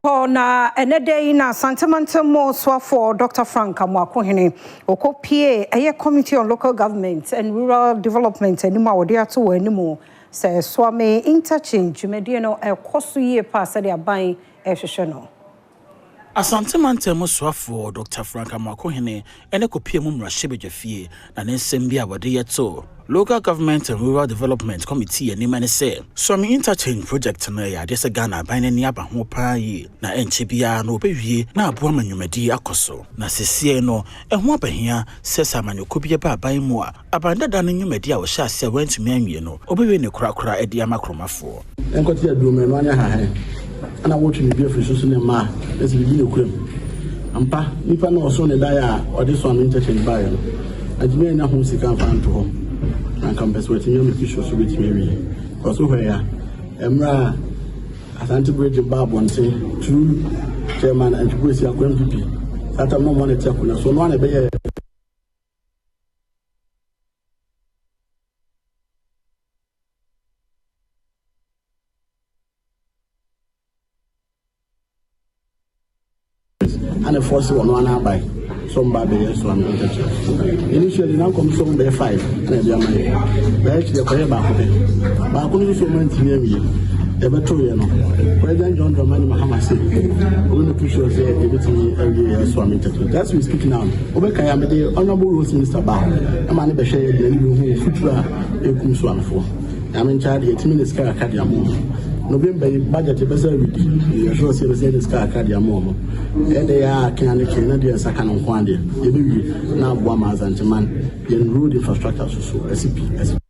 Na enede na Asante mo for Dr. Frank Amwakohene okopie eye Committee on Local Government and Rural Development anima wode ato wanimu se Suame interchange medie no ekoso yie pa se de aban ehwehwe no Asante mo for Dr. Frank Amwakohene ene kopie mu mrahye na ne nsem bia wode yeto Local Government and Rural Development Committee anima ne se Suame interchange project na ya de se Ghana ban na ni aba ho pa yi na enche bia na obewie na aboa manwumadi akoso na sesie no eho abahia se samanyoko bia ba ban mu a abandada no nwumadi a wo hya se wantumi anwie no obewie ne korakora edi amakromafo enkoti adume no anya ha ana wotu ni bia friso ne ma esi bi ne kuram ampa nipa na oso ne dai a ode Suame interchange ba yo adime na ho sika fa nto ho na campus wetin me kisho so betime wi oso hwe ya emra Asante Region Babonte true chairman and policy akwam PP ata mo monitor kuna so no na be ye and a force one by some baby Suame interchange. Initially, now comes some by 5. And they are my actually a prayer back. But I couldn't so much near me. Ever true, you know. President John Dramani Mahama said, we're going to push us everything every year Suame interchange. That's we speak now. Obekaya, the Honorable Rose Minister Ba, a man of the share, the new future, Ekum Suame for. I'm in charge of 8 minutes car Kadiamo. November budget besa we sure say the scar card ya momo e dey a kan na dey saka no kwande e be na boa ma Asante man in road infrastructure so SCP